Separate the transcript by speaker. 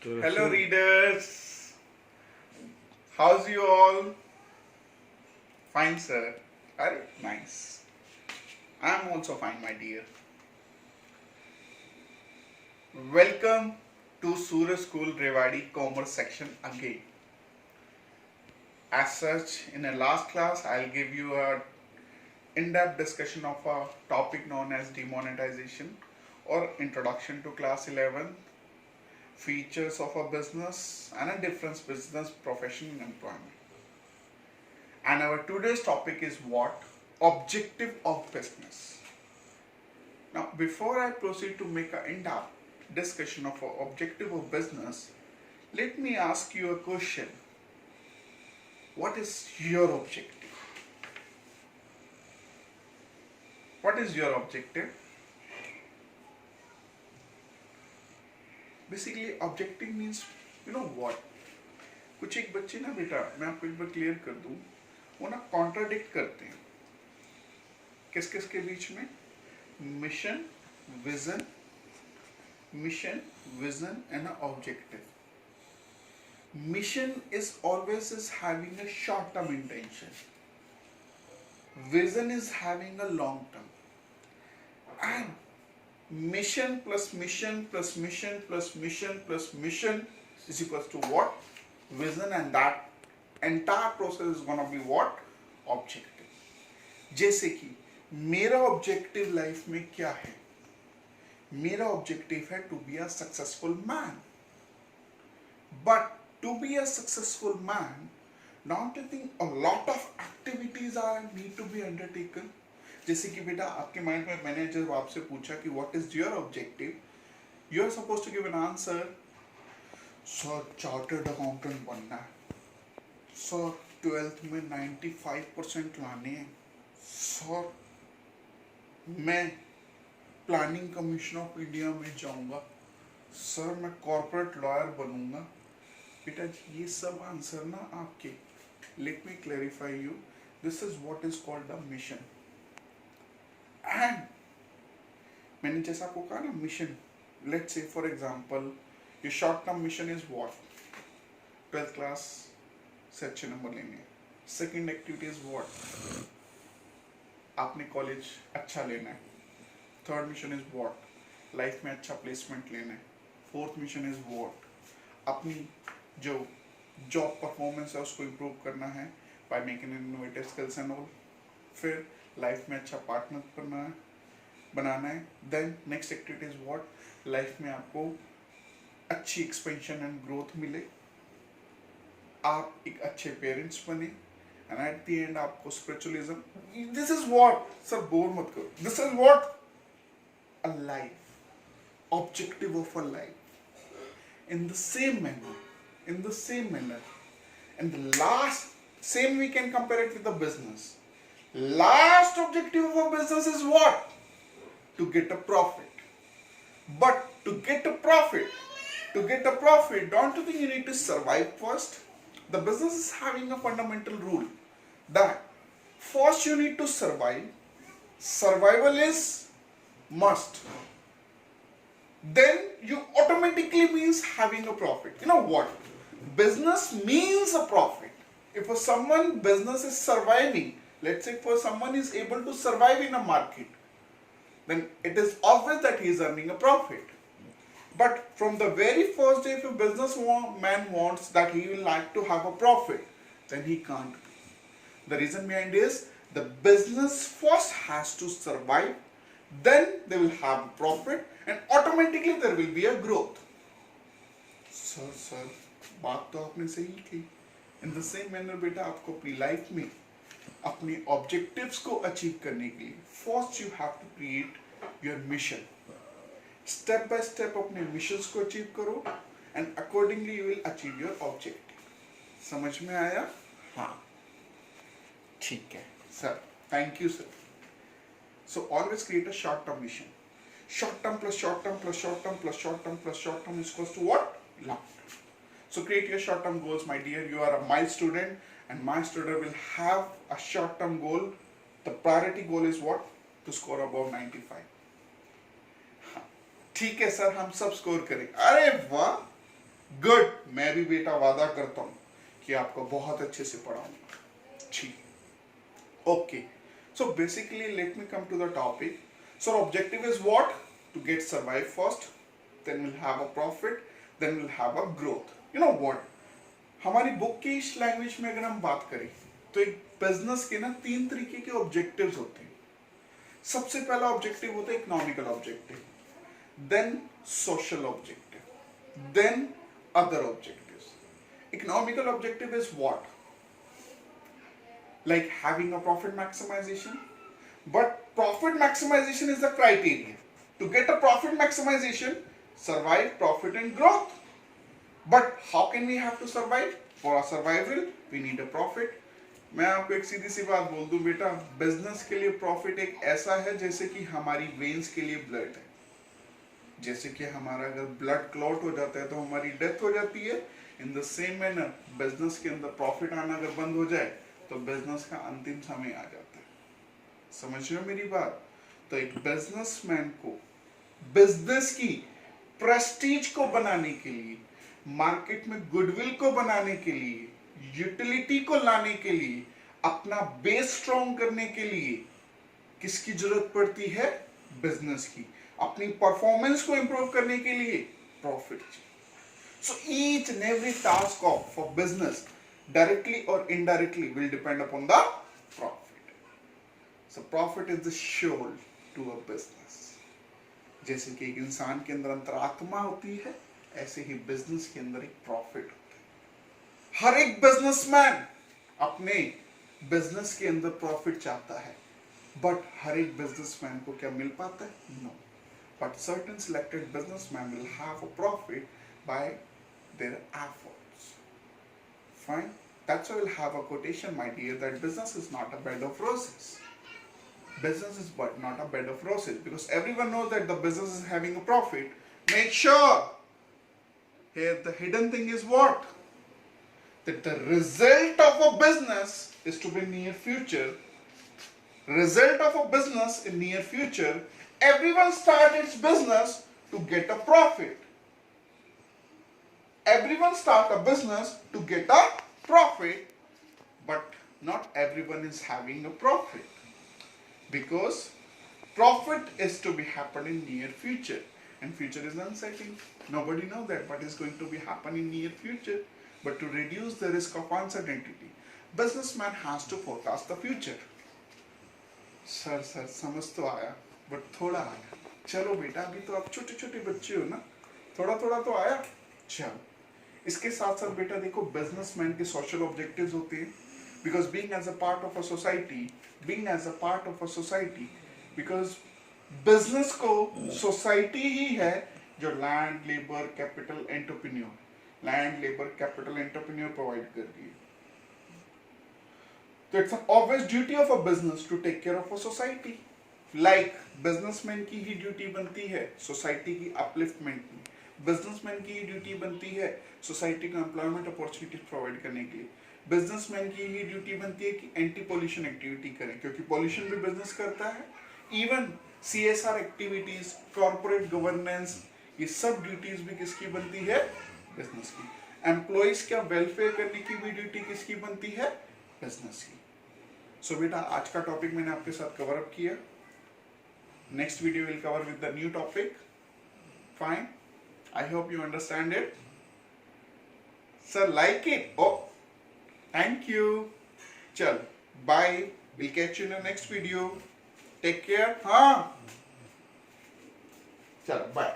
Speaker 1: Hello readers, how's you all? Fine sir. Are nice. I'm also fine my dear. Welcome to Surya School Rewadi Commerce section again. As such, in a last class, I'll give you a in-depth discussion of a topic known as demonetization or introduction to class 11, features of a business and a difference business, profession and employment. And our today's topic is what? Objective of business. Now, before I proceed to make an in-depth discussion of an objective of business, let me ask you a question. What is your objective? What is your objective? Basically, objective means, you know what? कुछ एक बच्चे ना बेटा, मैं आपको एक बार clear कर दूं, वो ना कॉन्ट्राडिक्ट करते हैं किस किस के बीच में? Mission vision and objective. Mission is always having a short term intention. Vision is having a long term. And mission plus mission plus mission plus mission plus mission is equals to what? Vision, and that entire process is gonna be what? Objective. जैसे कि मेरा objective life में क्या है? मेरा objective है to be a successful man. But to be a successful man, don't you think a lot of activities are need to be undertaken? जैसे कि बेटा आपके माइंड में मैंने जब आपसे पूछा कि what is your objective, you are supposed to give an answer. Sir, chartered accountant बनना है. Sir, 12th में 95% लाने हैं. Sir, मैं प्लानिंग कमीशन ऑफ इंडिया में जाऊंगा. सर, मैं कॉर्पोरेट लॉयर बनूंगा. बेटा ये सब आंसर ना आपके. Let me clarify you. This is what is called the mission. And मैंने जैसा आपको कहा ना mission, let's say for example your short term mission is what? 12th class से अच्छे नंबर लेने. Second activity is what? आपने कॉलेज अच्छा लेना है. Third mission is what? Life में अच्छा प्लेसमेंट लेना है. Fourth mission is what? अपनी जो जॉब परफॉर्मेंस है उसको इम्प्रूव करना है bye making innovative skills and all. फिर लाइफ में अच्छा पार्टनर बनाना है. Then next activity is what? Life में आपको अच्छी एक्सपेंशन एंड ग्रोथ मिले, आप एक अच्छे पेरेंट्स बने, एंड एट द एंड आपको spiritualism. This is what? Sir bore मत करो. This is what? A life. Objective of a life. In the same manner, and the last, same we can compare it with the business. Last objective of a business is what? To get a profit. But to get a profit, don't you think you need to survive first? The business is having a fundamental rule that first you need to survive. Survival is must. Then you automatically means having a profit. You know what? Business means a profit. If for someone business is surviving, let's say for someone is able to survive in a market, then it is obvious that he is earning a profit. But from the very first day, if a businessman wants that he will like to have a profit, then he can't. The reason behind is the business first has to survive, then they will have a profit, and automatically there will be a growth. Sir बात तो आपने सही की. In the same manner बेटा आपको अपनी life में अपने ऑब्जेक्टिव्स को अचीव करने के लिए first you have to create your mission. Step by step अपने मिशंस को अचीव करो, and accordingly you will achieve your objective. समझ में आया? हाँ, ठीक है sir. Thank you sir. So always create a short-term mission. Short term plus short term plus short term plus short term plus short term is equals to what? Long term. So create your short-term goals, my dear. You are a my student, and my student will have a short-term goal. The priority goal is what? To score above 95. ठीक है sir, हम सब score करें. अरे वाह, good, मैं भी बेटा वादा करता हूं कि आपको बहुत अच्छे से पढ़ाऊंगा। ठीक, okay. So basically let me come to the topic. So objective is what? To get survive first, then will have a profit, then will have a growth. You know what, हमारी बुक की इस language में अगर हम बात करें तो एक बिजनेस के ना 3 तरीके के ऑब्जेक्टिव्स होते हैं। सबसे पहला ऑब्जेक्टिव होता है economical objective, then social objective, then other objectives. Economical objective is what? Like having a profit maximization. But profit maximization is the criteria. To get a profit maximization, survive, profit and growth. But how can we have to survive? For our survival, we need a profit. मैं आपको एक सीधी सी बात बोल दूं बेटा, business के लिए profit एक ऐसा है जैसे कि हमारी वेन्स के लिए ब्लड है। जैसे कि हमारा अगर ब्लड क्लॉट हो जाता है तो हमारी डेथ हो जाती है, in the same manner business के अंदर प्रॉफिट आना अगर बंद हो जाए तो बिजनेस का अंतिम समय आ जाता है। समझ रहे हो मेरी बात? तो एक बिजनेसमैन को बिजनेस की प्रेस्टीज को बनाने के लिए, मार्केट में गुडविल को बनाने के लिए, यूटिलिटी को लाने के लिए, अपना बेस स्ट्रॉन्ग करने के लिए किसकी जरूरत पड़ती है? बिजनेस की। अपनी परफॉर्मेंस को इंप्रूव करने के लिए profit. So each and every task of for business directly और indirectly will depend upon the profit. So profit is the soul to a business. जैसे कि एक इंसान के अंदर अंतरात्मा होती है, ऐसे ही बिजनेस के अंदर एक प्रॉफिट होता है। हर एक बिजनेसमैन अपने बिजनेस के अंदर प्रॉफिट चाहता है, बट हर एक बिजनेसमैन को क्या मिल पाता है? No. But certain selected businessmen will have a profit by their efforts. Fine? That's why we'll have a quotation, my dear, that business is not a bed of roses. Business is but not a bed of roses, because everyone knows that the business is having a profit. Make sure here the hidden thing is what? That the result of a business is to be near future. Result of a business in near future, everyone start its business to get a profit. Everyone start a business to get a profit, but not everyone is having a profit, because profit is to be happen in near future, and future is uncertain. Nobody knows that what is going to be happen in near future. But to reduce the risk of uncertainty, businessman has to forecast the future. Sir समझ तो आया, but थोड़ा आया। चलो बेटा, अभी तो आप छोटे छोटे बच्चे हो ना, थोड़ा थोड़ा तो आया। चलो, इसके साथ साथ बेटा देखो, बिजनेसमैन के सोशल ऑब्जेक्टिव्स होते हैं, because being as a part of a society, because business को सोसाइटी ही है जो land labour capital entrepreneur provide कर रही है। तो it's an obvious duty of a business to take care of a society. Like businessman की ही duty बनती है सोसाइटी की अपलिफ्टमेंट की, बिजनेसमैन की ही ड्यूटी बनती है सोसाइटी को एम्प्लॉयमेंट अपॉर्चुनिटीज प्रोवाइड करने के लिए, बिजनेसमैन की ही ड्यूटी बनती है कि एंटी पॉल्यूशन एक्टिविटी करें, क्योंकि पॉल्यूशन भी बिजनेस करता है। Even CSR activities, corporate governance, ये सब ड्यूटीज भी किसकी बनती है? बिजनेस की। एम्प्लॉइज का वेलफेयर करने की भी ड्यूटी किसकी बनती है? बिजनेस की। सो बेटा, आज का टॉपिक मैंने आपके साथ कवर अप किया। Next video will cover with the new topic. Fine, I hope you understand it. Sir like it? Oh thank you. चल bye, will catch you in the next video. Take care. हाँ चल bye.